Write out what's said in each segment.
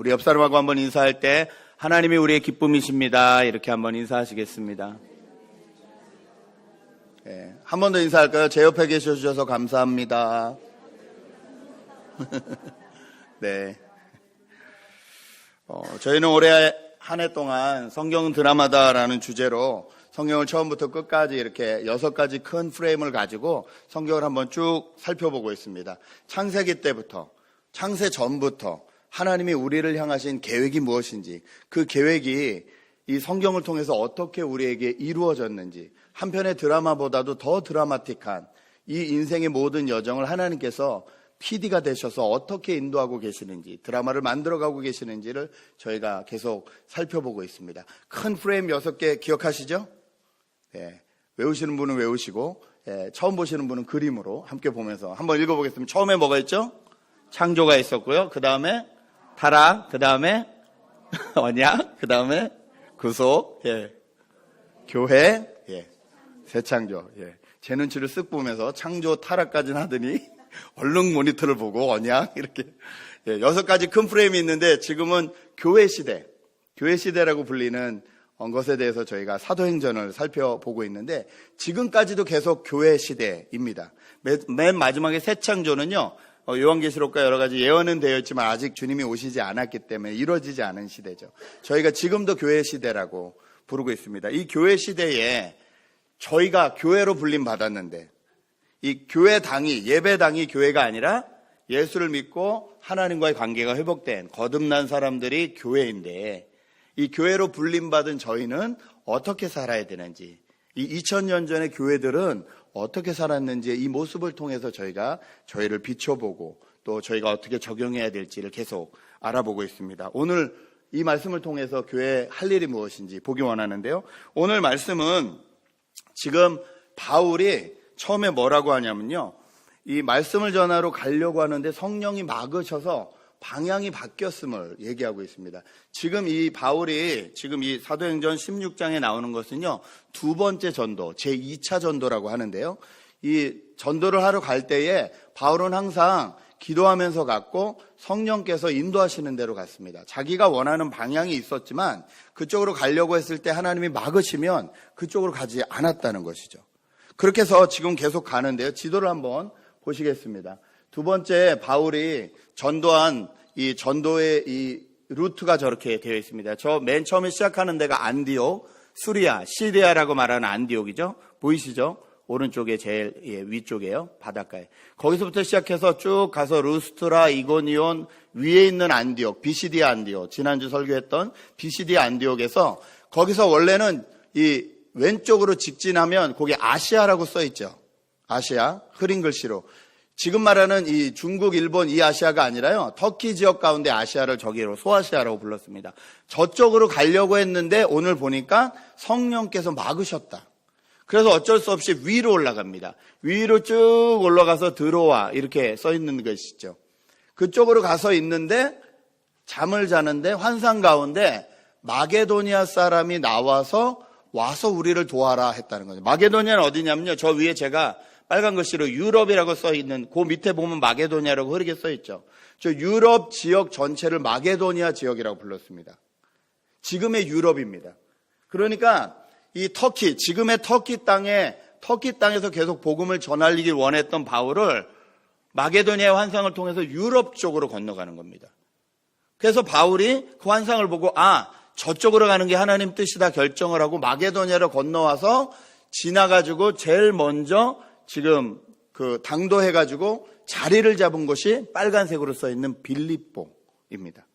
우리 옆 사람하고 한번 인사할 때 하나님이 우리의 기쁨이십니다. 이렇게 한번 인사하시겠습니다. 네, 한 번 더 인사할까요? 제 옆에 계셔주셔서 감사합니다. 네. 저희는 올해 한 해 동안 성경 드라마다라는 주제로 성경을 처음부터 끝까지 이렇게 6가지 큰 프레임을 가지고 성경을 한번 쭉 살펴보고 있습니다. 창세기 때부터, 창세 전부터 하나님이 우리를 향하신 계획이 무엇인지, 그 계획이 이 성경을 통해서 어떻게 우리에게 이루어졌는지, 한편의 드라마보다도 더 드라마틱한 이 인생의 모든 여정을 하나님께서 PD가 되셔서 어떻게 인도하고 계시는지, 드라마를 만들어가고 계시는지를 저희가 계속 살펴보고 있습니다. 큰 프레임 6개 기억하시죠? 네, 외우시는 분은 외우시고, 처음 보시는 분은 그림으로 함께 보면서 한번 읽어보겠습니다. 처음에 뭐가 있죠? 창조가 있었고요. 그 다음에 타락, 그 다음에 언약, 그 다음에 구속, 교회, 새창조. 제 눈치를 쓱 보면서 창조, 타락까지는 하더니 얼른 모니터를 보고 언약 이렇게 6가지 큰 프레임이 있는데, 지금은 교회 시대라고 불리는 것에 대해서 저희가 사도행전을 살펴보고 있는데, 지금까지도 계속 교회 시대입니다. 맨 마지막에 새창조는요, 요한계시록과 여러 가지 예언은 되어 있지만 아직 주님이 오시지 않았기 때문에 이루어지지 않은 시대죠. 저희가 지금도 교회 시대라고 부르고 있습니다. 이 교회 시대에 저희가 교회로 불림 받았는데, 이 교회당이, 예배당이 교회가 아니라 예수를 믿고 하나님과의 관계가 회복된 거듭난 사람들이 교회인데, 이 교회로 불림받은 저희는 어떻게 살아야 되는지, 이 2000년 전의 교회들은 어떻게 살았는지 이 모습을 통해서 저희가 저희를 비춰보고 또 저희가 어떻게 적용해야 될지를 계속 알아보고 있습니다. 오늘 이 말씀을 통해서 교회 할 일이 무엇인지 보기 원하는데요. 오늘 말씀은 지금 바울이 처음에 뭐라고 하냐면요, 이 말씀을 전하러 가려고 하는데 성령이 막으셔서 방향이 바뀌었음을 얘기하고 있습니다. 지금 이 바울이 지금 이 사도행전 16장에 나오는 것은요, 2번째 전도, 제2차 전도라고 하는데요. 이 전도를 하러 갈 때에 바울은 항상 기도하면서 갔고 성령께서 인도하시는 대로 갔습니다. 자기가 원하는 방향이 있었지만 그쪽으로 가려고 했을 때 하나님이 막으시면 그쪽으로 가지 않았다는 것이죠. 그렇게 해서 지금 계속 가는데요. 지도를 한번 보시겠습니다. 2번째, 바울이 전도한 이 전도의 이 루트가 저렇게 되어 있습니다. 저 맨 처음에 시작하는 데가 안디옥, 수리아, 시리아라고 말하는 안디옥이죠. 보이시죠? 오른쪽에 제일 위쪽에요. 바닷가에. 거기서부터 시작해서 쭉 가서 루스트라, 이고니온, 위에 있는 안디옥, 비시디아 안디옥, 지난주 설교했던 비시디아 안디옥에서, 거기서 원래는 이 왼쪽으로 직진하면 거기 아시아라고 써 있죠. 아시아, 흐린 글씨로. 지금 말하는 이 중국, 일본 이 아시아가 아니라요, 터키 지역 가운데 아시아를 저기로 소아시아라고 불렀습니다. 저쪽으로 가려고 했는데 오늘 보니까 성령께서 막으셨다. 그래서 어쩔 수 없이 위로 올라갑니다. 위로 쭉 올라가서 들어와 이렇게 써 있는 것이죠. 그쪽으로 가서 있는데 잠을 자는데 환상 가운데 마게도니아 사람이 와서 우리를 도와라 했다는 거죠. 마게도니아는 어디냐면요, 저 위에 제가 빨간 글씨로 유럽이라고 써 있는 그 밑에 보면 마게도니아라고 흐리게 써 있죠. 저 유럽 지역 전체를 마게도니아 지역이라고 불렀습니다. 지금의 유럽입니다. 그러니까 이 터키, 지금의 터키 땅에서 계속 복음을 전하기를 원했던 바울을 마게도니아의 환상을 통해서 유럽 쪽으로 건너가는 겁니다. 그래서 바울이 그 환상을 보고 저쪽으로 가는 게 하나님 뜻이다 결정을 하고 마게도니아로 건너와서 지나가지고 제일 먼저 지금 그 당도해가지고 자리를 잡은 곳이 빨간색으로 써 있는 빌립보입니다.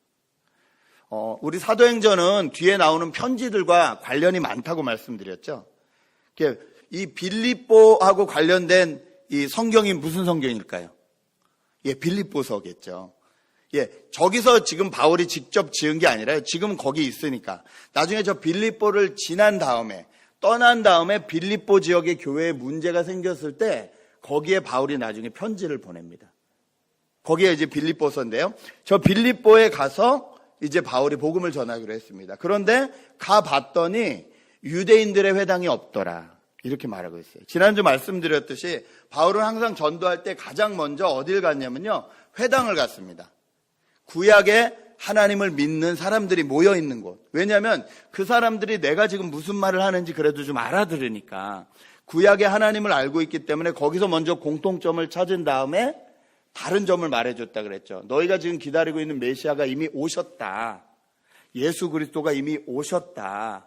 우리 사도행전은 뒤에 나오는 편지들과 관련이 많다고 말씀드렸죠. 이 빌립보하고 관련된 이 성경이 무슨 성경일까요? 빌립보서겠죠. 저기서 지금 바울이 직접 지은 게 아니라요, 지금 거기 있으니까 나중에 저 빌립보를 떠난 다음에 빌립보 지역의 교회에 문제가 생겼을 때 거기에 바울이 나중에 편지를 보냅니다. 거기에 이제 빌립보서인데요. 저 빌립보에 가서 이제 바울이 복음을 전하기로 했습니다. 그런데 가봤더니 유대인들의 회당이 없더라, 이렇게 말하고 있어요. 지난주 말씀드렸듯이 바울은 항상 전도할 때 가장 먼저 어딜 갔냐면요, 회당을 갔습니다. 구약의 하나님을 믿는 사람들이 모여 있는 곳. 왜냐하면 그 사람들이 내가 지금 무슨 말을 하는지 그래도 좀 알아들으니까. 구약의 하나님을 알고 있기 때문에 거기서 먼저 공통점을 찾은 다음에 다른 점을 말해줬다 그랬죠. 너희가 지금 기다리고 있는 메시아가 이미 오셨다. 예수 그리스도가 이미 오셨다.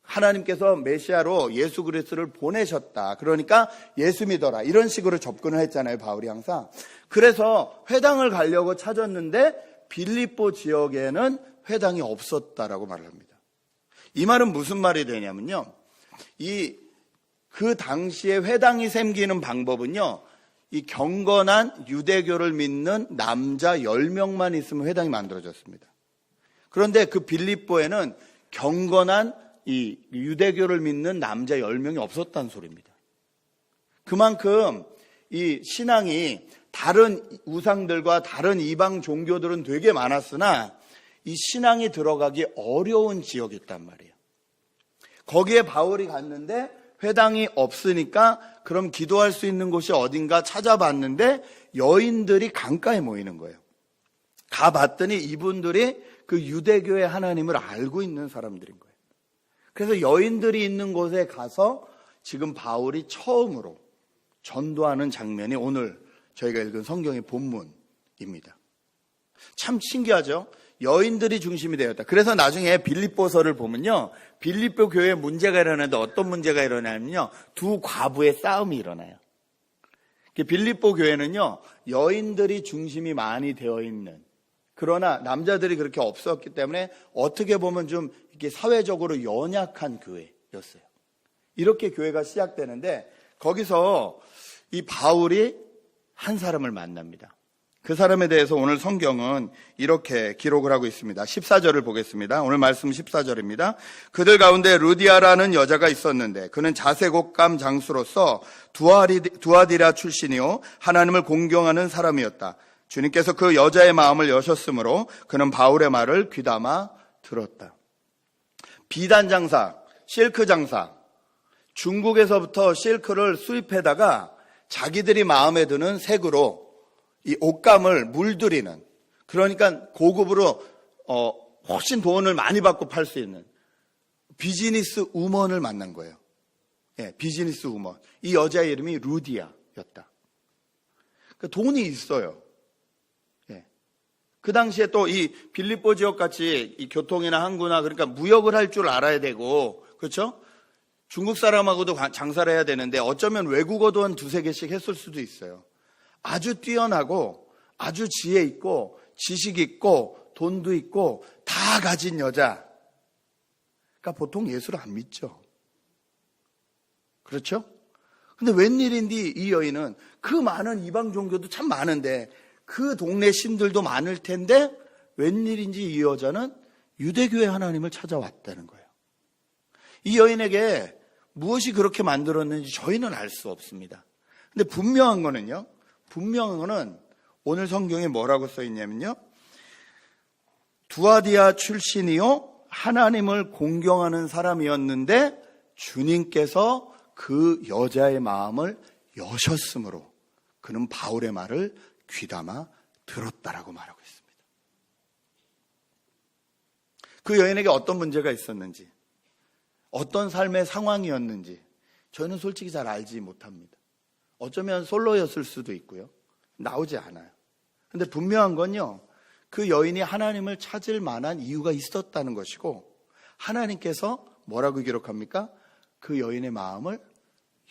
하나님께서 메시아로 예수 그리스도를 보내셨다. 그러니까 예수 믿어라. 이런 식으로 접근을 했잖아요, 바울이 항상. 그래서 회당을 가려고 찾았는데 빌립보 지역에는 회당이 없었다라고 말을 합니다. 이 말은 무슨 말이 되냐면요. 그 당시에 회당이 생기는 방법은요. 이 경건한 유대교를 믿는 남자 10명만 있으면 회당이 만들어졌습니다. 그런데 그 빌립보에는 경건한 이 유대교를 믿는 남자 10명이 없었다는 소리입니다. 그만큼 이 신앙이 다른 우상들과 다른 이방 종교들은 되게 많았으나 이 신앙이 들어가기 어려운 지역이었단 말이에요. 거기에 바울이 갔는데 회당이 없으니까 그럼 기도할 수 있는 곳이 어딘가 찾아봤는데 여인들이 강가에 모이는 거예요. 가봤더니 이분들이 그 유대교의 하나님을 알고 있는 사람들인 거예요. 그래서 여인들이 있는 곳에 가서 지금 바울이 처음으로 전도하는 장면이 오늘 저희가 읽은 성경의 본문입니다. 참 신기하죠? 여인들이 중심이 되었다. 그래서 나중에 빌립보서를 보면요. 빌립보 교회에 문제가 일어나는데 어떤 문제가 일어나냐면요. 두 과부의 싸움이 일어나요. 빌립보 교회는요. 여인들이 중심이 많이 되어 있는, 그러나 남자들이 그렇게 없었기 때문에 어떻게 보면 좀 이렇게 사회적으로 연약한 교회였어요. 이렇게 교회가 시작되는데 거기서 이 바울이 한 사람을 만납니다. 그 사람에 대해서 오늘 성경은 이렇게 기록을 하고 있습니다. 14절을 보겠습니다. 오늘 말씀 14절입니다. 그들 가운데 루디아라는 여자가 있었는데 그는 자색옥감 장수로서 두아디라 출신이요 하나님을 공경하는 사람이었다. 주님께서 그 여자의 마음을 여셨으므로 그는 바울의 말을 귀담아 들었다. 비단 장사, 실크 장사, 중국에서부터 실크를 수입해다가 자기들이 마음에 드는 색으로 이 옷감을 물들이는, 그러니까 고급으로 훨씬 돈을 많이 받고 팔 수 있는 비즈니스 우먼을 만난 거예요. 예, 비즈니스 우먼. 이 여자의 이름이 루디아였다. 그러니까 돈이 있어요. 예. 그 당시에 또 이 빌립보 지역 같이 이 교통이나 항구나 그러니까 무역을 할 줄 알아야 되고, 그렇죠? 중국 사람하고도 장사를 해야 되는데 어쩌면 외국어도 한 두세 개씩 했을 수도 있어요. 아주 뛰어나고 아주 지혜 있고 지식 있고 돈도 있고 다 가진 여자. 그러니까 보통 예수를 안 믿죠. 그렇죠? 근데 웬일인지 이 여인은 그 많은 이방 종교도 참 많은데 그 동네 신들도 많을 텐데 웬일인지 이 여자는 유대교의 하나님을 찾아왔다는 거예요. 이 여인에게 무엇이 그렇게 만들었는지 저희는 알 수 없습니다. 근데 분명한 거는 오늘 성경에 뭐라고 써 있냐면요. 두아디아 출신이요 하나님을 공경하는 사람이었는데 주님께서 그 여자의 마음을 여셨으므로 그는 바울의 말을 귀담아 들었다라고 말하고 있습니다. 그 여인에게 어떤 문제가 있었는지, 어떤 삶의 상황이었는지 저는 솔직히 잘 알지 못합니다. 어쩌면 솔로였을 수도 있고요. 나오지 않아요. 근데 분명한 건요. 그 여인이 하나님을 찾을 만한 이유가 있었다는 것이고 하나님께서 뭐라고 기록합니까? 그 여인의 마음을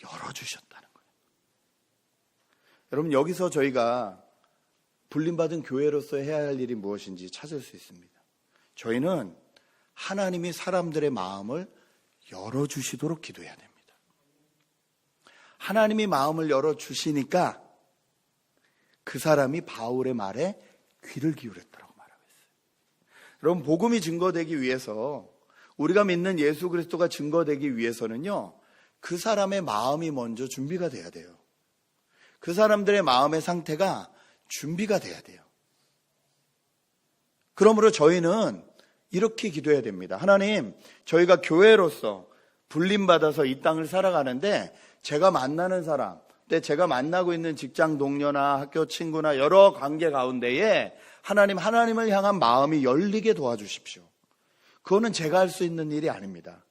열어주셨다는 거예요. 여러분 여기서 저희가 불림받은 교회로서 해야 할 일이 무엇인지 찾을 수 있습니다. 저희는 하나님이 사람들의 마음을 열어주시도록 기도해야 됩니다. 하나님이 마음을 열어주시니까 그 사람이 바울의 말에 귀를 기울였다고 말하고 있어요. 여러분 복음이 증거되기 위해서, 우리가 믿는 예수 그리스도가 증거되기 위해서는요, 그 사람의 마음이 먼저 준비가 돼야 돼요. 그 사람들의 마음의 상태가 준비가 돼야 돼요. 그러므로 저희는 이렇게 기도해야 됩니다. 하나님, 저희가 교회로서 불림받아서 이 땅을 살아가는데 제가 만나는 사람, 때 제가 만나고 있는 직장 동료나 학교 친구나 여러 관계 가운데에 하나님을 향한 마음이 열리게 도와주십시오. 그거는 제가 할 수 있는 일이 아닙니다.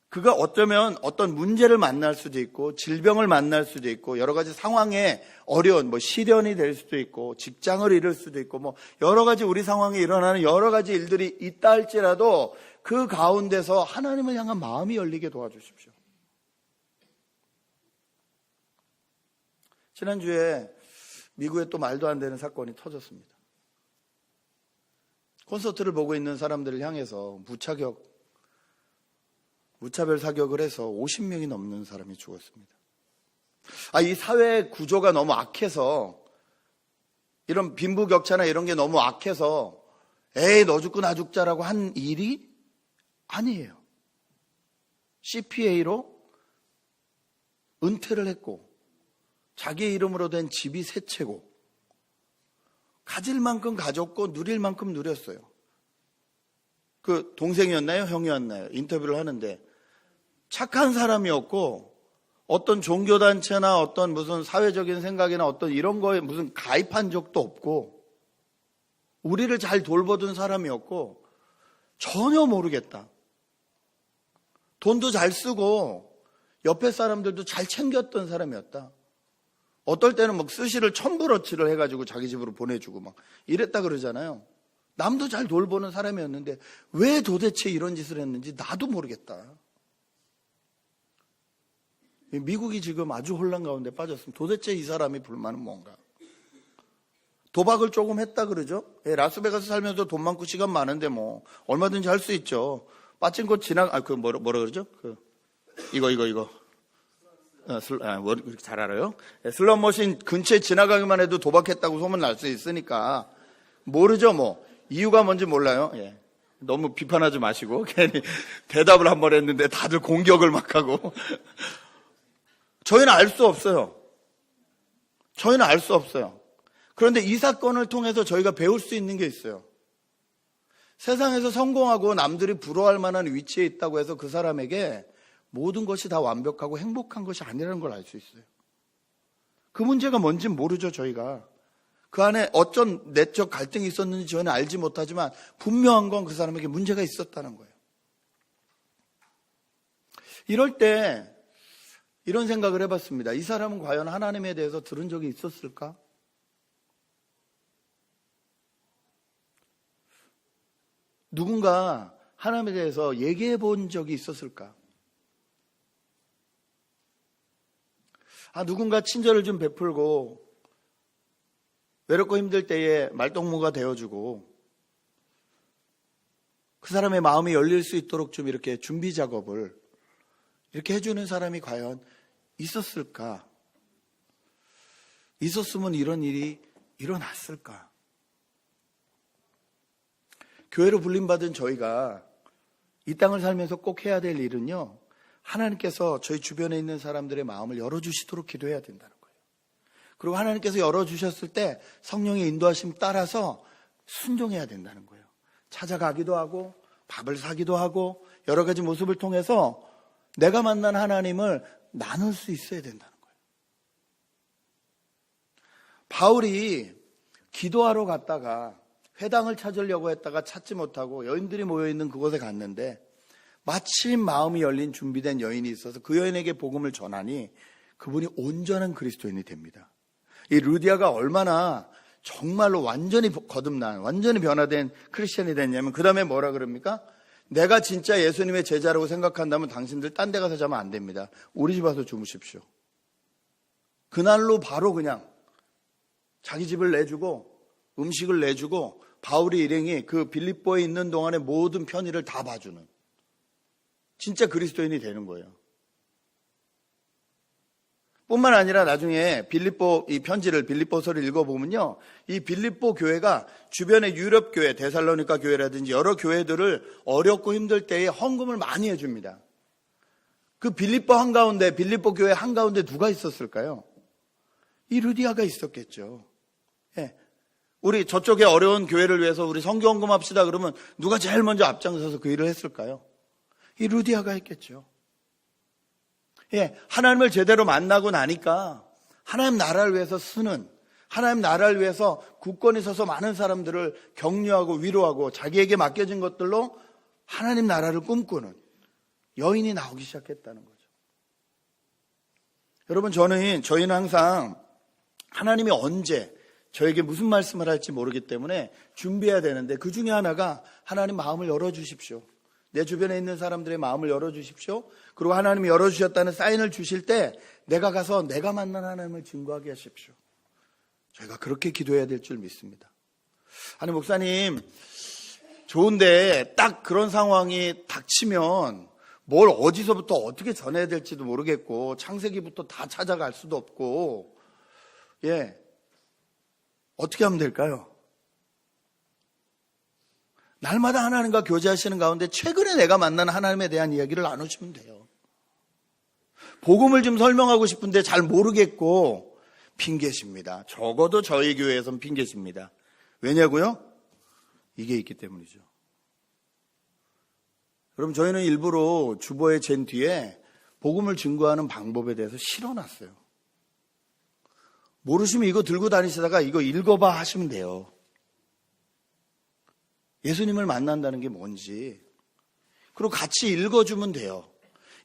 그가 어쩌면 어떤 문제를 만날 수도 있고 질병을 만날 수도 있고 여러 가지 상황에 어려운 시련이 될 수도 있고 직장을 잃을 수도 있고 여러 가지 우리 상황에 일어나는 여러 가지 일들이 있다 할지라도 그 가운데서 하나님을 향한 마음이 열리게 도와주십시오. 지난주에 미국에 또 말도 안 되는 사건이 터졌습니다. 콘서트를 보고 있는 사람들을 향해서 무차별 사격을 해서 50명이 넘는 사람이 죽었습니다. 이 사회 구조가 너무 악해서, 이런 빈부격차나 이런 게 너무 악해서 에이 너 죽고 나 죽자라고 한 일이 아니에요. CPA로 은퇴를 했고 자기 이름으로 된 집이 세 채고 가질 만큼 가졌고 누릴 만큼 누렸어요. 그 동생이었나요? 형이었나요? 인터뷰를 하는데 착한 사람이었고 어떤 종교단체나 어떤 무슨 사회적인 생각이나 어떤 이런 거에 무슨 가입한 적도 없고 우리를 잘 돌보던 사람이었고 전혀 모르겠다. 돈도 잘 쓰고 옆에 사람들도 잘 챙겼던 사람이었다. 어떨 때는 스시를 1000불어치를 해가지고 자기 집으로 보내주고 이랬다 그러잖아요. 남도 잘 돌보는 사람이었는데 왜 도대체 이런 짓을 했는지 나도 모르겠다. 미국이 지금 아주 혼란 가운데 빠졌습니다. 도대체 이 사람이 불만은 뭔가? 도박을 조금 했다 그러죠? 라스베가스 살면서 돈 많고 시간 많은데 얼마든지 할 수 있죠. 빠진코 뭐라 그러죠? 이거. 이렇게 잘 알아요? 슬롯머신 근처에 지나가기만 해도 도박했다고 소문 날 수 있으니까 모르죠. 이유가 뭔지 몰라요. 너무 비판하지 마시고 괜히 대답을 한 번 했는데 다들 공격을 막 하고 저희는 알 수 없어요. 그런데 이 사건을 통해서 저희가 배울 수 있는 게 있어요. 세상에서 성공하고 남들이 부러워할 만한 위치에 있다고 해서 그 사람에게 모든 것이 다 완벽하고 행복한 것이 아니라는 걸 알 수 있어요. 그 문제가 뭔지 모르죠, 저희가. 그 안에 어쩐 내적 갈등이 있었는지 저희는 알지 못하지만 분명한 건 그 사람에게 문제가 있었다는 거예요. 이럴 때 이런 생각을 해봤습니다. 이 사람은 과연 하나님에 대해서 들은 적이 있었을까? 누군가 하나님에 대해서 얘기해 본 적이 있었을까? 누군가 친절을 좀 베풀고 외롭고 힘들 때에 말동무가 되어주고 그 사람의 마음이 열릴 수 있도록 좀 이렇게 준비 작업을 이렇게 해주는 사람이 과연 있었을까? 있었으면 이런 일이 일어났을까? 교회로 불림받은 저희가 이 땅을 살면서 꼭 해야 될 일은요, 하나님께서 저희 주변에 있는 사람들의 마음을 열어주시도록 기도해야 된다는 거예요. 그리고 하나님께서 열어주셨을 때 성령의 인도하심 따라서 순종해야 된다는 거예요. 찾아가기도 하고 밥을 사기도 하고 여러 가지 모습을 통해서 내가 만난 하나님을 나눌 수 있어야 된다는 거예요. 바울이 기도하러 갔다가 회당을 찾으려고 했다가 찾지 못하고 여인들이 모여있는 그곳에 갔는데 마침 마음이 열린 준비된 여인이 있어서 그 여인에게 복음을 전하니 그분이 온전한 그리스도인이 됩니다. 이 루디아가 얼마나 정말로 완전히 거듭난, 완전히 변화된 크리스천이 됐냐면 그 다음에 뭐라 그럽니까? 내가 진짜 예수님의 제자라고 생각한다면 당신들 딴 데 가서 자면 안 됩니다. 우리 집 와서 주무십시오. 그날로 바로 그냥 자기 집을 내주고 음식을 내주고 바울이 일행이 그 빌립보에 있는 동안의 모든 편의를 다 봐주는 진짜 그리스도인이 되는 거예요. 뿐만 아니라 나중에 이 편지를 빌립보서를 읽어보면요, 이 빌립보 교회가 주변의 유럽 교회, 데살로니가 교회라든지 여러 교회들을 어렵고 힘들 때에 헌금을 많이 해줍니다. 그 빌립보 교회 한가운데 누가 있었을까요? 이 루디아가 있었겠죠. 우리 저쪽에 어려운 교회를 위해서 우리 선교 헌금합시다 그러면 누가 제일 먼저 앞장서서 그 일을 했을까요? 이 루디아가 했겠죠. 하나님을 제대로 만나고 나니까 하나님 나라를 위해서 쓰는, 하나님 나라를 위해서 굳건히 서서 많은 사람들을 격려하고 위로하고 자기에게 맡겨진 것들로 하나님 나라를 꿈꾸는 여인이 나오기 시작했다는 거죠. 여러분, 저희는 항상 하나님이 언제 저에게 무슨 말씀을 할지 모르기 때문에 준비해야 되는데, 그 중에 하나가 하나님 마음을 열어주십시오. 내 주변에 있는 사람들의 마음을 열어주십시오. 그리고 하나님이 열어주셨다는 사인을 주실 때 내가 가서 내가 만난 하나님을 증거하게 하십시오. 저희가 그렇게 기도해야 될 줄 믿습니다. 아니, 목사님, 좋은데 딱 그런 상황이 닥치면 뭘 어디서부터 어떻게 전해야 될지도 모르겠고 창세기부터 다 찾아갈 수도 없고, 어떻게 하면 될까요? 날마다 하나님과 교제하시는 가운데 최근에 내가 만난 하나님에 대한 이야기를 나누시면 돼요. 복음을 좀 설명하고 싶은데 잘 모르겠고 핑계십니다. 적어도 저희 교회에선 핑계십니다. 왜냐고요? 이게 있기 때문이죠. 여러분, 저희는 일부러 주보에 잰 뒤에 복음을 증거하는 방법에 대해서 실어놨어요. 모르시면 이거 들고 다니시다가 이거 읽어봐 하시면 돼요. 예수님을 만난다는 게 뭔지. 그리고 같이 읽어주면 돼요.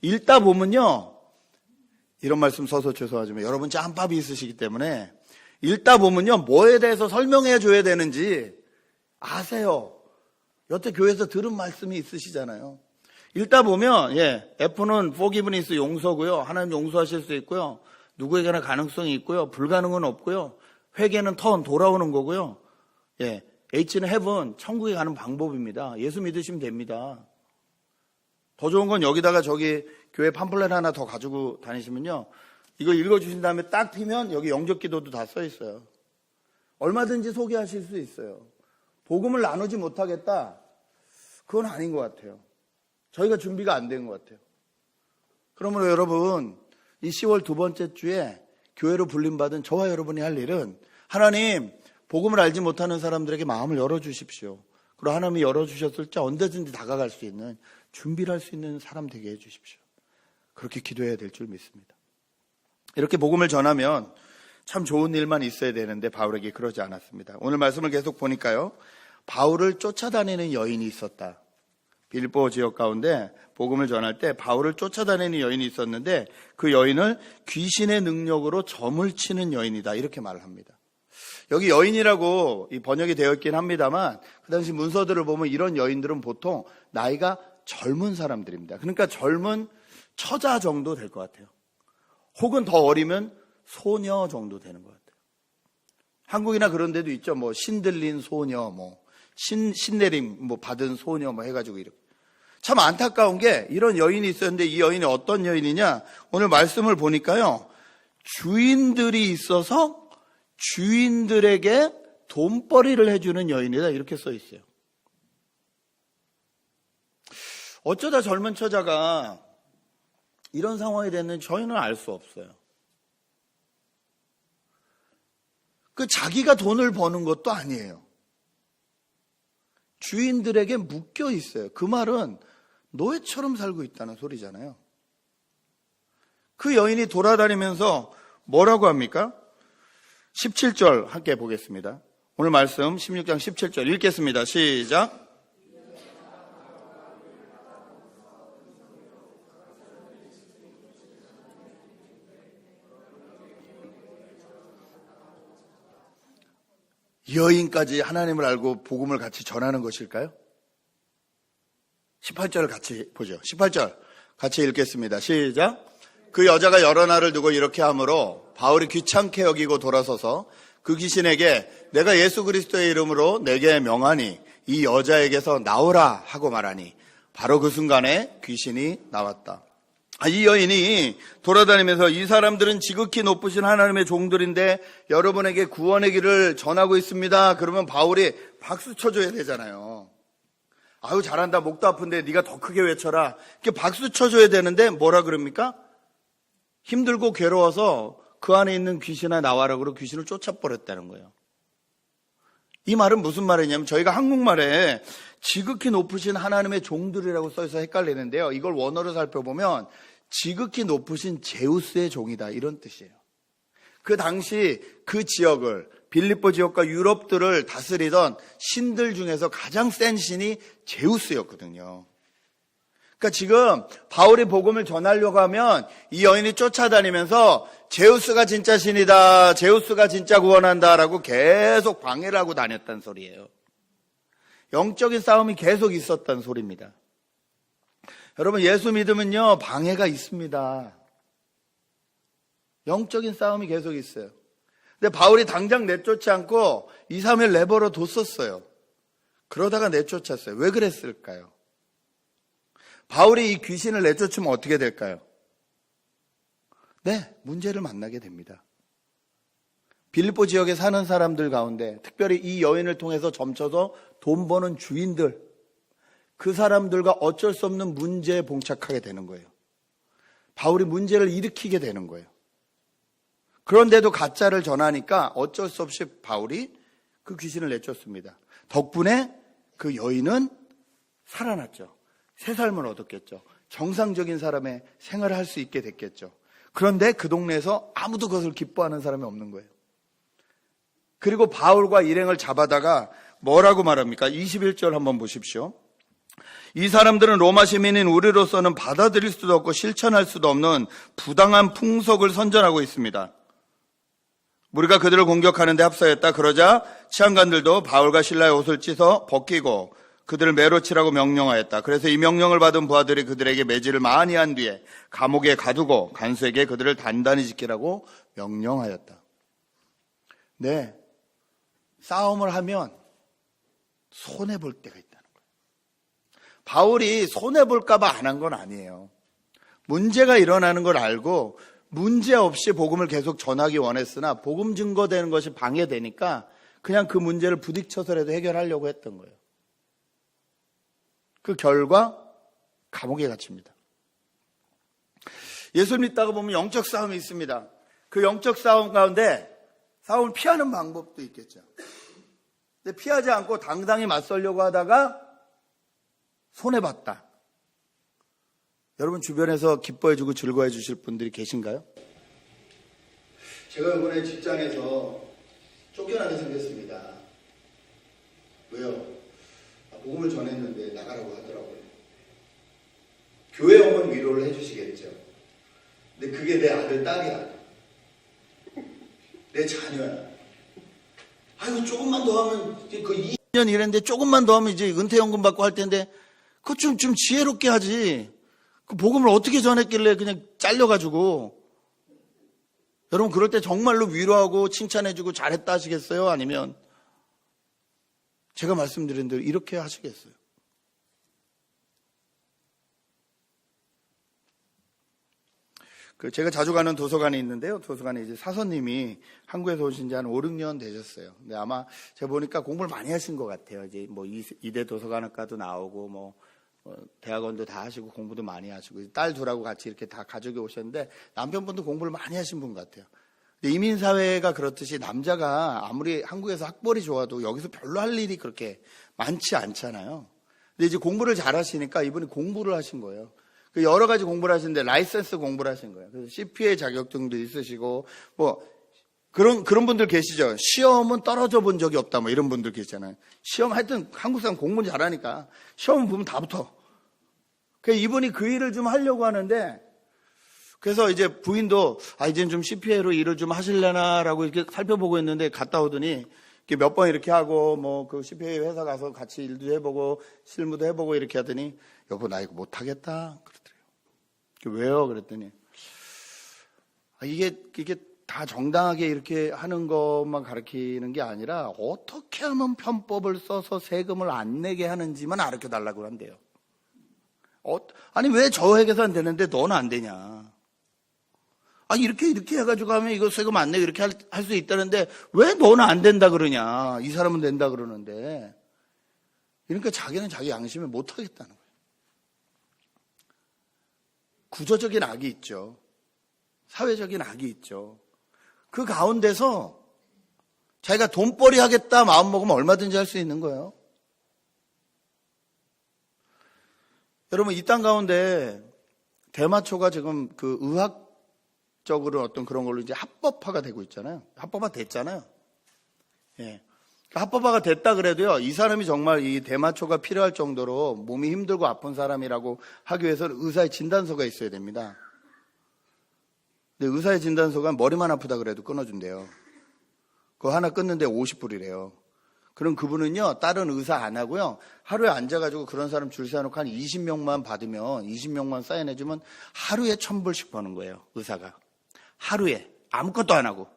읽다 보면요, 이런 말씀 써서 죄송하지만 여러분 짬밥이 있으시기 때문에 읽다 보면요, 뭐에 대해서 설명해 줘야 되는지 아세요. 여태 교회에서 들은 말씀이 있으시잖아요. 읽다 보면 F는 forgiveness, 용서고요, 하나님 용서하실 수 있고요, 누구에게나 가능성이 있고요, 불가능은 없고요, 회개는 돌아오는 거고요, H는 heaven, 천국에 가는 방법입니다. 예수 믿으시면 됩니다. 더 좋은 건 여기다가 저기 교회 팜플렛 하나 더 가지고 다니시면요, 이거 읽어주신 다음에 딱 피면 여기 영접 기도도 다 써 있어요. 얼마든지 소개하실 수 있어요. 복음을 나누지 못하겠다? 그건 아닌 것 같아요. 저희가 준비가 안 된 것 같아요. 그러므로 여러분, 이 10월 두 번째 주에 교회로 불림받은 저와 여러분이 할 일은, 하나님, 복음을 알지 못하는 사람들에게 마음을 열어주십시오. 그리고 하나님이 열어주셨을 때 언제든지 다가갈 수 있는, 준비를 할 수 있는 사람 되게 해주십시오. 그렇게 기도해야 될 줄 믿습니다. 이렇게 복음을 전하면 참 좋은 일만 있어야 되는데 바울에게 그러지 않았습니다. 오늘 말씀을 계속 보니까요, 바울을 쫓아다니는 여인이 있었다. 빌립보 지역 가운데 복음을 전할 때 바울을 쫓아다니는 여인이 있었는데 그 여인을 귀신의 능력으로 점을 치는 여인이다, 이렇게 말을 합니다. 여기 여인이라고 이 번역이 되어 있긴 합니다만 그 당시 문서들을 보면 이런 여인들은 보통 나이가 젊은 사람들입니다. 그러니까 젊은 처자 정도 될 것 같아요. 혹은 더 어리면 소녀 정도 되는 것 같아요. 한국이나 그런 데도 있죠. 뭐 신들린 소녀, 뭐 신내림 뭐 받은 소녀 뭐 해가지고 이렇게. 참 안타까운 게 이런 여인이 있었는데 이 여인이 어떤 여인이냐? 오늘 말씀을 보니까요, 주인들이 있어서 주인들에게 돈벌이를 해주는 여인이다, 이렇게 써 있어요. 어쩌다 젊은 처자가 이런 상황이 됐는지 저희는 알 수 없어요. 자기가 돈을 버는 것도 아니에요. 주인들에게 묶여 있어요. 그 말은 노예처럼 살고 있다는 소리잖아요. 그 여인이 돌아다니면서 뭐라고 합니까? 17절 함께 보겠습니다. 오늘 말씀 16장 17절 읽겠습니다. 시작. 여인까지 하나님을 알고 복음을 같이 전하는 것일까요? 18절을 같이 보죠. 18절 같이 읽겠습니다. 시작. 그 여자가 여러 날을 두고 이렇게 하므로 바울이 귀찮게 여기고 돌아서서 그 귀신에게 내가 예수 그리스도의 이름으로 내게 명하니 이 여자에게서 나오라 하고 말하니 바로 그 순간에 귀신이 나왔다. 이 여인이 돌아다니면서 이 사람들은 지극히 높으신 하나님의 종들인데 여러분에게 구원의 길을 전하고 있습니다. 그러면 바울이 박수 쳐줘야 되잖아요. 아유 잘한다, 목도 아픈데 네가 더 크게 외쳐라, 이렇게 박수 쳐줘야 되는데 뭐라 그럽니까? 힘들고 괴로워서 그 안에 있는 귀신아 나와라 그러고 귀신을 쫓아버렸다는 거예요. 이 말은 무슨 말이냐면, 저희가 한국말에 지극히 높으신 하나님의 종들이라고 써있어 헷갈리는데요, 이걸 원어로 살펴보면 지극히 높으신 제우스의 종이다, 이런 뜻이에요. 그 당시 그 지역을, 빌립보 지역과 유럽들을 다스리던 신들 중에서 가장 센 신이 제우스였거든요. 그러니까 지금 바울이 복음을 전하려고 하면 이 여인이 쫓아다니면서 제우스가 진짜 신이다, 제우스가 진짜 구원한다라고 계속 방해를 하고 다녔단 소리예요. 영적인 싸움이 계속 있었단 소리입니다. 여러분, 예수 믿으면요, 방해가 있습니다. 영적인 싸움이 계속 있어요. 근데 바울이 당장 내쫓지 않고 2, 3일 내버려 뒀었어요. 그러다가 내쫓았어요. 왜 그랬을까요? 바울이 이 귀신을 내쫓으면 어떻게 될까요? 네, 문제를 만나게 됩니다. 빌립보 지역에 사는 사람들 가운데, 특별히 이 여인을 통해서 점쳐서 돈 버는 주인들, 그 사람들과 어쩔 수 없는 문제에 봉착하게 되는 거예요. 바울이 문제를 일으키게 되는 거예요. 그런데도 가짜를 전하니까 어쩔 수 없이 바울이 그 귀신을 내쫓습니다. 덕분에 그 여인은 살아났죠. 새 삶을 얻었겠죠. 정상적인 사람의 생활을 할 수 있게 됐겠죠. 그런데 그 동네에서 아무도 그것을 기뻐하는 사람이 없는 거예요. 그리고 바울과 일행을 잡아다가 뭐라고 말합니까? 21절 한번 보십시오. 이 사람들은 로마 시민인 우리로서는 받아들일 수도 없고 실천할 수도 없는 부당한 풍속을 선전하고 있습니다. 우리가 그들을 공격하는 데 합사했다. 그러자 치안관들도 바울과 실라의 옷을 찢어 벗기고 그들을 매로 치라고 명령하였다. 그래서 이 명령을 받은 부하들이 그들에게 매질을 많이 한 뒤에 감옥에 가두고 간수에게 그들을 단단히 지키라고 명령하였다. 네, 싸움을 하면 손해볼 때가 있다는 거예요. 바울이 손해볼까 봐 안 한 건 아니에요. 문제가 일어나는 걸 알고 문제없이 복음을 계속 전하기 원했으나 복음 증거되는 것이 방해되니까 그냥 그 문제를 부딪혀서라도 해결하려고 했던 거예요. 그 결과 감옥에 갇힙니다. 예수 믿다가 보면 영적 싸움이 있습니다. 그 영적 싸움 가운데 싸움을 피하는 방법도 있겠죠. 근데 피하지 않고 당당히 맞서려고 하다가 손해봤다. 여러분 주변에서 기뻐해주고 즐거워해 주실 분들이 계신가요? 제가 이번에 직장에서 쫓겨나게 생겼습니다. 왜요? 복음을 전했는데 나가라고 하더라고요. 교회 오면 위로를 해주시겠죠. 근데 그게 내 아들, 딸이야. 내 자녀야. 아이고 조금만 더 하면 그 2년 일했는데 조금만 더 하면 이제 은퇴연금 받고 할 텐데 그거 좀 지혜롭게 하지. 그 복음을 어떻게 전했길래 그냥 잘려가지고. 여러분 그럴 때 정말로 위로하고 칭찬해주고 잘했다 하시겠어요? 아니면 제가 말씀드린 대로 이렇게 하시겠어요? 제가 자주 가는 도서관이 있는데요. 도서관에 이제 사서님이 한국에서 오신 지 한 5, 6년 되셨어요. 근데 아마 제가 보니까 공부를 많이 하신 것 같아요. 이제 뭐 이대 도서관학과도 나오고 뭐 대학원도 다 하시고 공부도 많이 하시고 딸 둘하고 같이 이렇게 다 가족이 오셨는데 남편분도 공부를 많이 하신 분 같아요. 근데 이민사회가 그렇듯이 남자가 아무리 한국에서 학벌이 좋아도 여기서 별로 할 일이 그렇게 많지 않잖아요. 근데 이제 공부를 잘 하시니까 이분이 공부를 하신 거예요. 여러 가지 공부를 하시는데 라이센스 공부를 하신 거예요. 그래서 CPA 자격증도 있으시고 뭐 그런 분들 계시죠. 시험은 떨어져 본 적이 없다 뭐 이런 분들 계시잖아요. 시험 하여튼 한국 사람 공부는 잘하니까 시험 보면 다 붙어. 그래서 이분이 그 일을 좀 하려고 하는데 그래서 이제 부인도 이제는 좀 CPA로 일을 좀 하실래나라고 이렇게 살펴보고 있는데 갔다 오더니 몇 번 이렇게 하고 뭐 그 CPA 회사 가서 같이 일도 해보고 실무도 해보고 이렇게 하더니 여보 나 이거 못하겠다 그러더래요. 왜요? 그랬더니 이게 다 정당하게 이렇게 하는 것만 가르치는 게 아니라 어떻게 하면 편법을 써서 세금을 안 내게 하는지만 가르쳐 달라고 한대요. 아니 왜 저 회계산 되는데 너는 안 되냐? 이렇게 해가지고 하면 이거 세금 안 내고 이렇게 할 수 있다는데 왜 너는 안 된다 그러냐? 이 사람은 된다 그러는데. 그러니까 자기는 자기 양심에 못하겠다는 거예요. 구조적인 악이 있죠. 사회적인 악이 있죠. 그 가운데서 자기가 돈벌이 하겠다 마음먹으면 얼마든지 할 수 있는 거예요. 여러분 이 땅 가운데 대마초가 지금 그 의학적으로 어떤 그런 걸로 이제 합법화가 되고 있잖아요. 합법화 됐잖아요. 예. 합법화가 됐다 그래도요, 이 사람이 정말 이 대마초가 필요할 정도로 몸이 힘들고 아픈 사람이라고 하기 위해서는 의사의 진단서가 있어야 됩니다. 근데 의사의 진단서가 머리만 아프다 그래도 끊어준대요. 그거 하나 끊는데 50불이래요. 그럼 그분은요, 다른 의사 안 하고요, 하루에 앉아가지고 그런 사람 줄 세워놓고 한 20명만 받으면, 20명만 사인해주면 하루에 1,000불씩 버는 거예요, 의사가. 하루에. 아무것도 안 하고.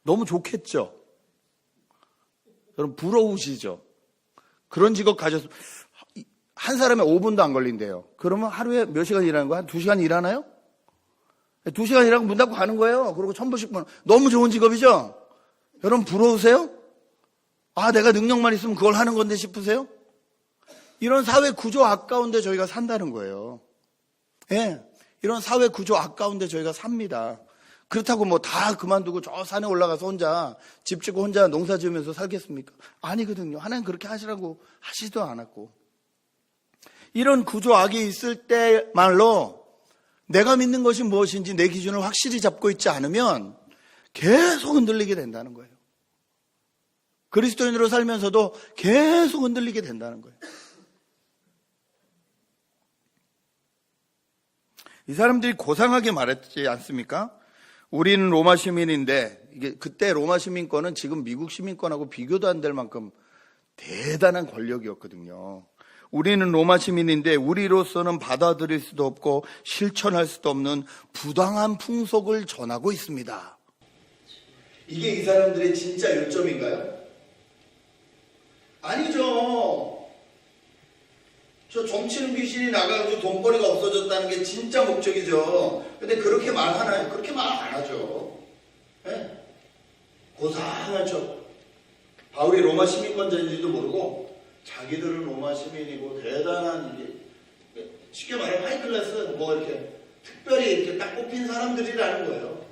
너무 좋겠죠? 여러분, 부러우시죠? 그런 직업 가져서, 한 사람에 5분도 안 걸린대요. 그러면 하루에 몇 시간 일하는 거야? 한 2시간 일하나요? 2시간 일하고 문 닫고 가는 거예요. 그리고 1,000불씩 버는. 너무 좋은 직업이죠? 여러분, 부러우세요? 아, 내가 능력만 있으면 그걸 하는 건데 싶으세요? 이런 사회 구조 아까운데 저희가 산다는 거예요. 예. 이런 사회 구조 아까운데 저희가 삽니다. 그렇다고 뭐 다 그만두고 저 산에 올라가서 혼자 집 짓고 혼자 농사 지으면서 살겠습니까? 아니거든요. 하나님 그렇게 하시라고 하시지도 않았고. 이런 구조 악이 있을 때말로 내가 믿는 것이 무엇인지 내 기준을 확실히 잡고 있지 않으면 계속 흔들리게 된다는 거예요. 그리스도인으로 살면서도 계속 흔들리게 된다는 거예요. 이 사람들이 고상하게 말했지 않습니까? 우리는 로마 시민인데, 이게 그때 로마 시민권은 지금 미국 시민권하고 비교도 안 될 만큼 대단한 권력이었거든요. 우리는 로마 시민인데 우리로서는 받아들일 수도 없고 실천할 수도 없는 부당한 풍속을 전하고 있습니다. 이게 이 사람들의 진짜 요점인가요? 아니죠. 저 정치는 귀신이 나가가지고 돈벌이가 없어졌다는 게 진짜 목적이죠. 근데 그렇게 말하나요? 그렇게 말 안 하죠. 네? 고상한 척. 바울이 로마 시민권자인지도 모르고 자기들은 로마 시민이고 대단한 이게 쉽게 말하면 하이클래스 뭐 이렇게 특별히 이렇게 딱 뽑힌 사람들이라는 거예요.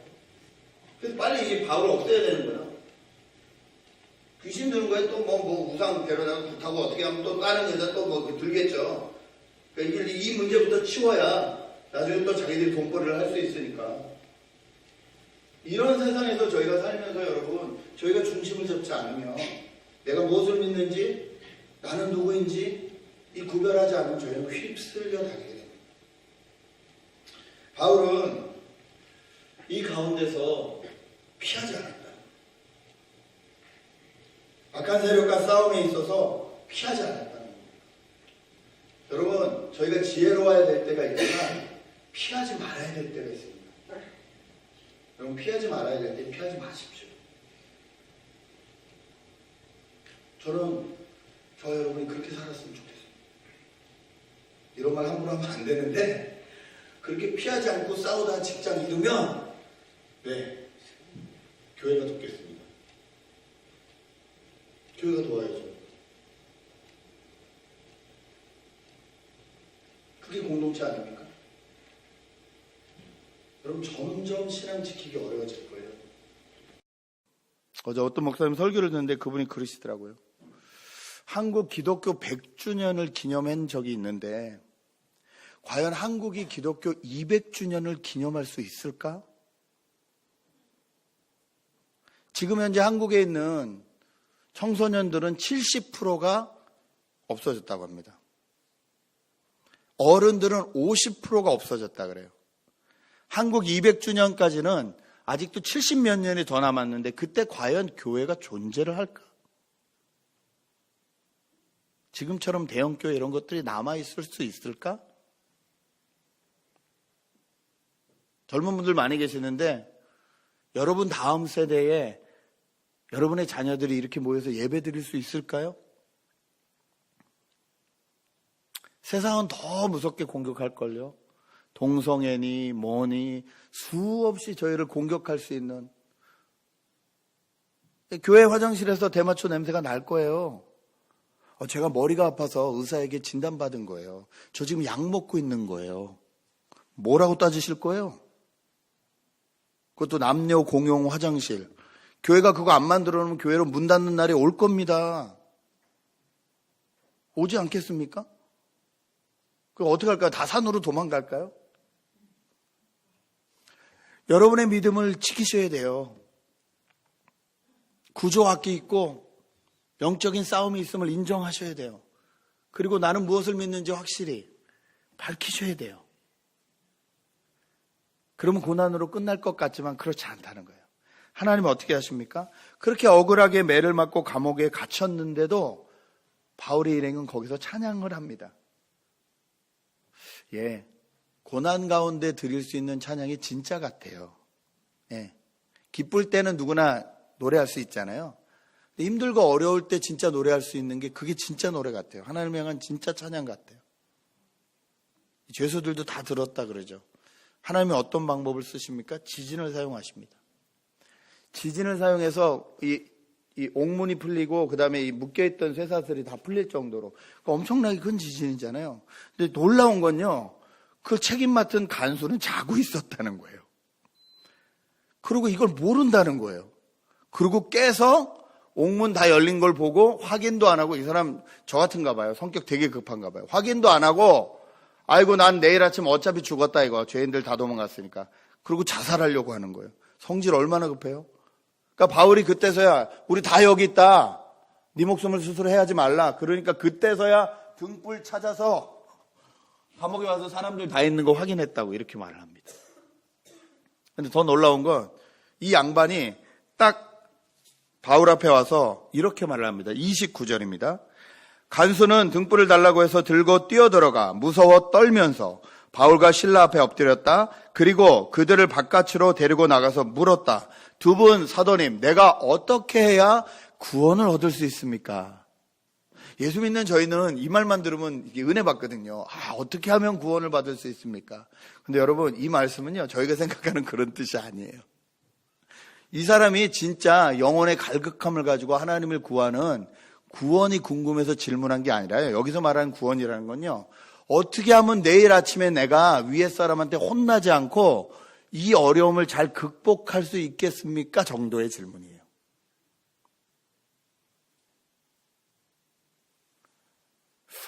그래서 빨리 이 바울을 없애야 되는 거예요. 귀신 드는 거에 또 뭐 우상 데려다가 불타고 어떻게 하면 또 다른 여자 또 뭐 들겠죠. 그러니까 이 문제부터 치워야 나중에 또 자기들이 돈벌이를 할 수 있으니까. 이런 세상에서 저희가 살면서 여러분, 저희가 중심을 잡지 않으면 내가 무엇을 믿는지, 나는 누구인지 이 구별하지 않으면 저희는 휩쓸려 다니게 됩니다. 바울은 이 가운데서 피하지 않았다. 악한 세력과 싸움에 있어서 피하지 않았다는 겁니다. 여러분, 저희가 지혜로워야 될 때가 있지만 피하지 말아야 될 때가 있습니다. 여러분, 피하지 말아야 될 때 피하지 마십시오. 저 여러분이 그렇게 살았으면 좋겠습니다. 이런 말 함부로 하면 안 되는데, 그렇게 피하지 않고 싸우다 직장 잃으면, 네, 교회가 돕겠습니다. 교회가 도와야죠. 그게 공동체 아닙니까? 여러분, 점점 신앙 지키기 어려워질 거예요. 어제 어떤 목사님 설교를 듣는데 그분이 그러시더라고요. 한국 기독교 100주년을 기념한 적이 있는데 과연 한국이 기독교 200주년을 기념할 수 있을까? 지금 현재 한국에 있는 청소년들은 70%가 없어졌다고 합니다. 어른들은 50%가 없어졌다 그래요. 한국 200주년까지는 아직도 70몇 년이 더 남았는데 그때 과연 교회가 존재를 할까? 지금처럼 대형교회 이런 것들이 남아있을 수 있을까? 젊은 분들 많이 계시는데 여러분 다음 세대에 여러분의 자녀들이 이렇게 모여서 예배 드릴 수 있을까요? 세상은 더 무섭게 공격할걸요. 동성애니 뭐니 수없이 저희를 공격할 수 있는, 교회 화장실에서 대마초 냄새가 날 거예요. 제가 머리가 아파서 의사에게 진단받은 거예요. 저 지금 약 먹고 있는 거예요. 뭐라고 따지실 거예요? 그것도 남녀 공용 화장실. 교회가 그거 안 만들어 놓으면 교회로 문 닫는 날이 올 겁니다. 오지 않겠습니까? 그럼 어떻게 할까요? 다 산으로 도망갈까요? 여러분의 믿음을 지키셔야 돼요. 구조학기 있고 영적인 싸움이 있음을 인정하셔야 돼요. 그리고 나는 무엇을 믿는지 확실히 밝히셔야 돼요. 그러면 고난으로 끝날 것 같지만 그렇지 않다는 거예요. 하나님은 어떻게 하십니까? 그렇게 억울하게 매를 맞고 감옥에 갇혔는데도 바울의 일행은 거기서 찬양을 합니다. 예, 고난 가운데 드릴 수 있는 찬양이 진짜 같아요. 예, 기쁠 때는 누구나 노래할 수 있잖아요. 힘들고 어려울 때 진짜 노래할 수 있는 게 그게 진짜 노래 같아요. 하나님을 향한 진짜 찬양 같아요. 죄수들도 다 들었다 그러죠. 하나님이 어떤 방법을 쓰십니까? 지진을 사용하십니다. 지진을 사용해서 이 옥문이 풀리고 그 다음에 이 묶여있던 쇠사슬이 다 풀릴 정도로 엄청나게 큰 지진이잖아요. 근데 놀라운 건요, 그 책임 맡은 간수는 자고 있었다는 거예요. 그리고 이걸 모른다는 거예요. 그리고 깨서 옥문 다 열린 걸 보고 확인도 안 하고, 이 사람 저 같은가 봐요. 성격 되게 급한가 봐요. 확인도 안 하고, 아이고 난 내일 아침 어차피 죽었다 이거. 죄인들 다 도망갔으니까. 그리고 자살하려고 하는 거예요. 성질 얼마나 급해요? 그러니까 바울이 그때서야 우리 다 여기 있다. 네 목숨을 스스로 해하지 말라. 그러니까 그때서야 등불 찾아서 감옥에 와서 사람들 다 있는 거 확인했다고 이렇게 말을 합니다. 근데 더 놀라운 건 이 양반이 딱 바울 앞에 와서 이렇게 말을 합니다. 29절입니다. 간수는 등불을 달라고 해서 들고 뛰어들어가 무서워 떨면서 바울과 실라 앞에 엎드렸다. 그리고 그들을 바깥으로 데리고 나가서 물었다. 두 분 사도님, 내가 어떻게 해야 구원을 얻을 수 있습니까? 예수 믿는 저희는 이 말만 들으면 이게 은혜 받거든요. 어떻게 하면 구원을 받을 수 있습니까? 근데 여러분, 이 말씀은요, 저희가 생각하는 그런 뜻이 아니에요. 이 사람이 진짜 영혼의 갈급함을 가지고 하나님을 구하는 구원이 궁금해서 질문한 게 아니라요. 여기서 말하는 구원이라는 건요, 어떻게 하면 내일 아침에 내가 위에 사람한테 혼나지 않고 이 어려움을 잘 극복할 수 있겠습니까? 정도의 질문이에요.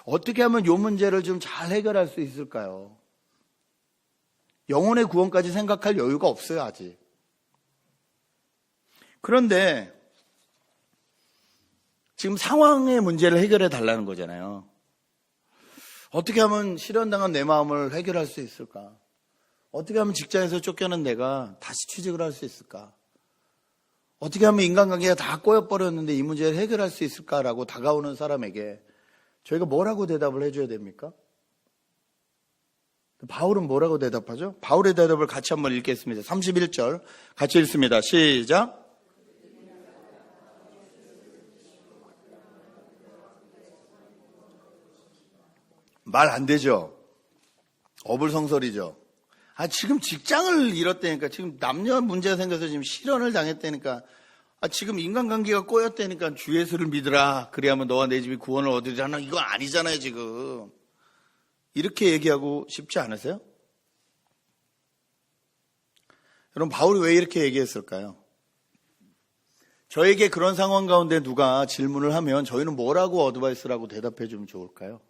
어떻게 하면 이 문제를 좀 잘 해결할 수 있을까요? 영혼의 구원까지 생각할 여유가 없어요, 아직. 그런데 지금 상황의 문제를 해결해 달라는 거잖아요. 어떻게 하면 실현당한 내 마음을 해결할 수 있을까? 어떻게 하면 직장에서 쫓겨난 내가 다시 취직을 할 수 있을까? 어떻게 하면 인간관계가 다 꼬여버렸는데 이 문제를 해결할 수 있을까라고 다가오는 사람에게 저희가 뭐라고 대답을 해줘야 됩니까? 바울은 뭐라고 대답하죠? 바울의 대답을 같이 한번 읽겠습니다. 31절 같이 읽습니다. 시작. 말 안 되죠. 어불성설이죠. 지금 직장을 잃었다니까, 지금 남녀 문제가 생겨서 지금 실현을 당했다니까, 지금 인간관계가 꼬였다니까 주 예수를 믿으라. 그래야만 너와 내 집이 구원을 얻으리라. 이건 아니잖아요, 지금. 이렇게 얘기하고 싶지 않으세요? 여러분, 바울이 왜 이렇게 얘기했을까요? 저에게 그런 상황 가운데 누가 질문을 하면 저희는 뭐라고 어드바이스라고 대답해 주면 좋을까요?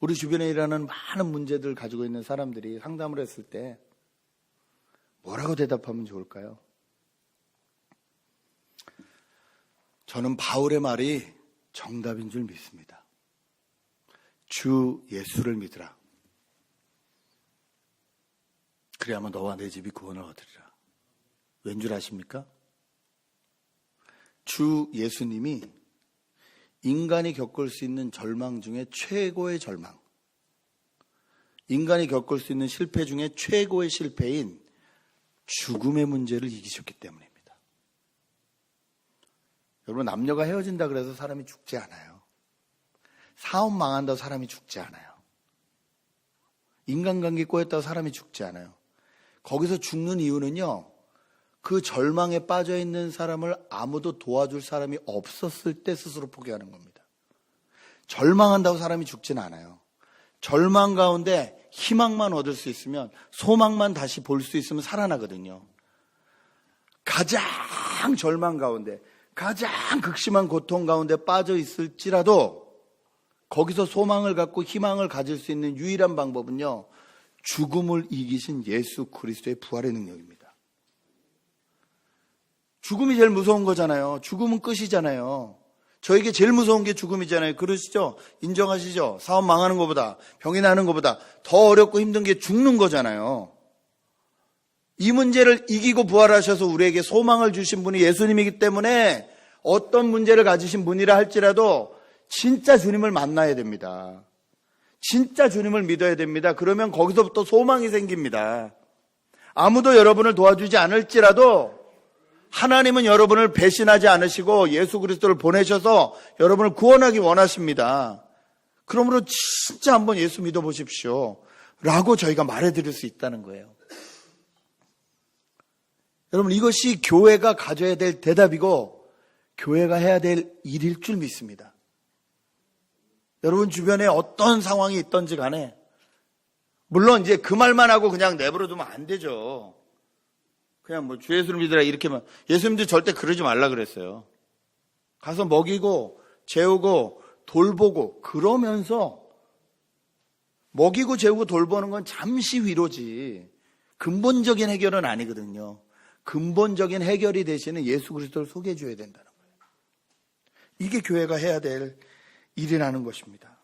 우리 주변에 일하는 많은 문제들 가지고 있는 사람들이 상담을 했을 때 뭐라고 대답하면 좋을까요? 저는 바울의 말이 정답인 줄 믿습니다. 주 예수를 믿으라. 그래야만 너와 내 집이 구원을 얻으리라. 왠 줄 아십니까? 주 예수님이 인간이 겪을 수 있는 절망 중에 최고의 절망, 인간이 겪을 수 있는 실패 중에 최고의 실패인 죽음의 문제를 이기셨기 때문입니다. 여러분, 남녀가 헤어진다 그래서 사람이 죽지 않아요. 사업 망한다고 사람이 죽지 않아요. 인간관계 꼬였다고 사람이 죽지 않아요. 거기서 죽는 이유는요, 그 절망에 빠져 있는 사람을 아무도 도와줄 사람이 없었을 때 스스로 포기하는 겁니다. 절망한다고 사람이 죽지는 않아요. 절망 가운데 희망만 얻을 수 있으면, 소망만 다시 볼 수 있으면 살아나거든요. 가장 절망 가운데, 가장 극심한 고통 가운데 빠져 있을지라도 거기서 소망을 갖고 희망을 가질 수 있는 유일한 방법은요, 죽음을 이기신 예수 그리스도의 부활의 능력입니다. 죽음이 제일 무서운 거잖아요. 죽음은 끝이잖아요. 저에게 제일 무서운 게 죽음이잖아요. 그러시죠? 인정하시죠? 사업 망하는 것보다, 병이 나는 것보다 더 어렵고 힘든 게 죽는 거잖아요. 이 문제를 이기고 부활하셔서 우리에게 소망을 주신 분이 예수님이기 때문에 어떤 문제를 가지신 분이라 할지라도 진짜 주님을 만나야 됩니다. 진짜 주님을 믿어야 됩니다. 그러면 거기서부터 소망이 생깁니다. 아무도 여러분을 도와주지 않을지라도 하나님은 여러분을 배신하지 않으시고 예수 그리스도를 보내셔서 여러분을 구원하기 원하십니다. 그러므로 진짜 한번 예수 믿어보십시오 라고 저희가 말해드릴 수 있다는 거예요. 여러분, 이것이 교회가 가져야 될 대답이고 교회가 해야 될 일일 줄 믿습니다. 여러분 주변에 어떤 상황이 있던지 간에, 물론 이제 그 말만 하고 그냥 내버려 두면 안 되죠. 그냥 뭐 주 예수를 믿으라 이렇게만. 예수님도 절대 그러지 말라 그랬어요. 가서 먹이고 재우고 돌보고, 그러면서 먹이고 재우고 돌보는 건 잠시 위로지 근본적인 해결은 아니거든요. 근본적인 해결이 되시는 예수 그리스도를 소개해 줘야 된다는 거예요. 이게 교회가 해야 될 일이라는 것입니다.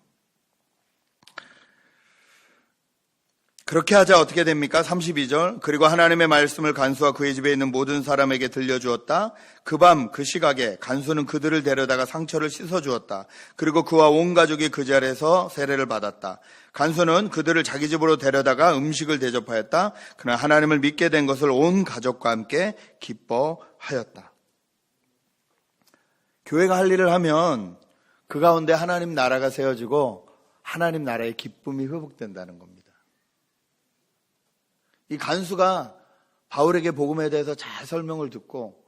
그렇게 하자 어떻게 됩니까? 32절. 그리고 하나님의 말씀을 간수와 그의 집에 있는 모든 사람에게 들려주었다. 그 밤 그 시각에 간수는 그들을 데려다가 상처를 씻어주었다. 그리고 그와 온 가족이 그 자리에서 세례를 받았다. 간수는 그들을 자기 집으로 데려다가 음식을 대접하였다. 그러나 하나님을 믿게 된 것을 온 가족과 함께 기뻐하였다. 교회가 할 일을 하면 그 가운데 하나님 나라가 세워지고 하나님 나라의 기쁨이 회복된다는 겁니다. 이 간수가 바울에게 복음에 대해서 잘 설명을 듣고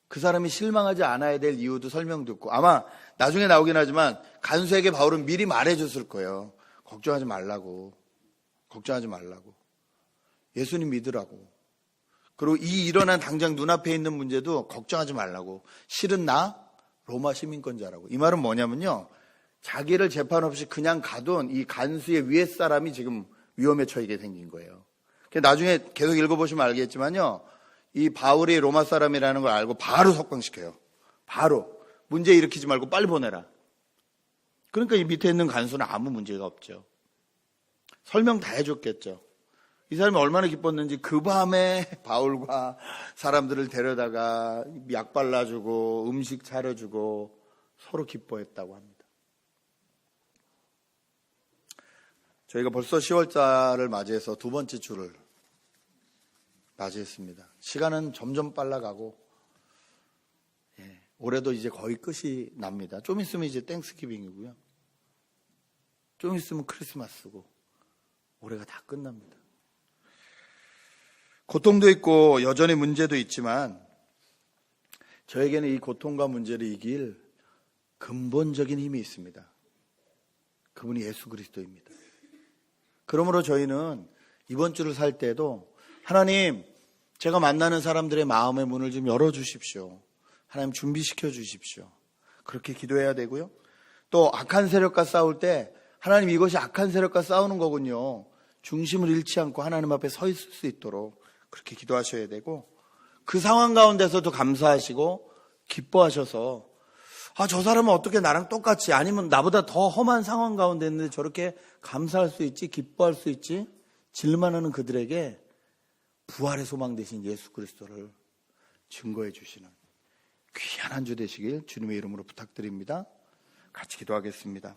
그 사람이 실망하지 않아야 될 이유도 설명 듣고, 아마 나중에 나오긴 하지만 간수에게 바울은 미리 말해줬을 거예요. 걱정하지 말라고. 걱정하지 말라고. 예수님 믿으라고. 그리고 이 일어난 당장 눈앞에 있는 문제도 걱정하지 말라고. 실은 나 로마 시민권자라고. 이 말은 뭐냐면요, 자기를 재판 없이 그냥 가둔 이 간수의 위에 사람이 지금 위험에 처하게 생긴 거예요. 나중에 계속 읽어보시면 알겠지만요, 이 바울이 로마 사람이라는 걸 알고 바로 석방시켜요. 바로. 문제 일으키지 말고 빨리 보내라. 그러니까 이 밑에 있는 간수는 아무 문제가 없죠. 설명 다 해줬겠죠. 이 사람이 얼마나 기뻤는지 그 밤에 바울과 사람들을 데려다가 약 발라주고 음식 차려주고 서로 기뻐했다고 합니다. 저희가 벌써 10월달을 맞이해서 두 번째 주를 맞이했습니다. 시간은 점점 빨라가고, 올해도 이제 거의 끝이 납니다. 좀 있으면 이제 땡스기빙이고요. 좀 있으면 크리스마스고, 올해가 다 끝납니다. 고통도 있고 여전히 문제도 있지만 저에게는 이 고통과 문제를 이길 근본적인 힘이 있습니다. 그분이 예수 그리스도입니다. 그러므로 저희는 이번 주를 살 때도 하나님, 제가 만나는 사람들의 마음의 문을 좀 열어주십시오. 하나님 준비시켜 주십시오. 그렇게 기도해야 되고요. 또 악한 세력과 싸울 때 하나님, 이것이 악한 세력과 싸우는 거군요. 중심을 잃지 않고 하나님 앞에 서 있을 수 있도록 그렇게 기도하셔야 되고, 그 상황 가운데서도 감사하시고 기뻐하셔서, 저 사람은 어떻게 나랑 똑같이, 아니면 나보다 더 험한 상황 가운데 있는데 저렇게 감사할 수 있지, 기뻐할 수 있지, 질만하는 그들에게 부활의 소망 되신 예수 그리스도를 증거해 주시는 귀한 한 주 되시길 주님의 이름으로 부탁드립니다. 같이 기도하겠습니다.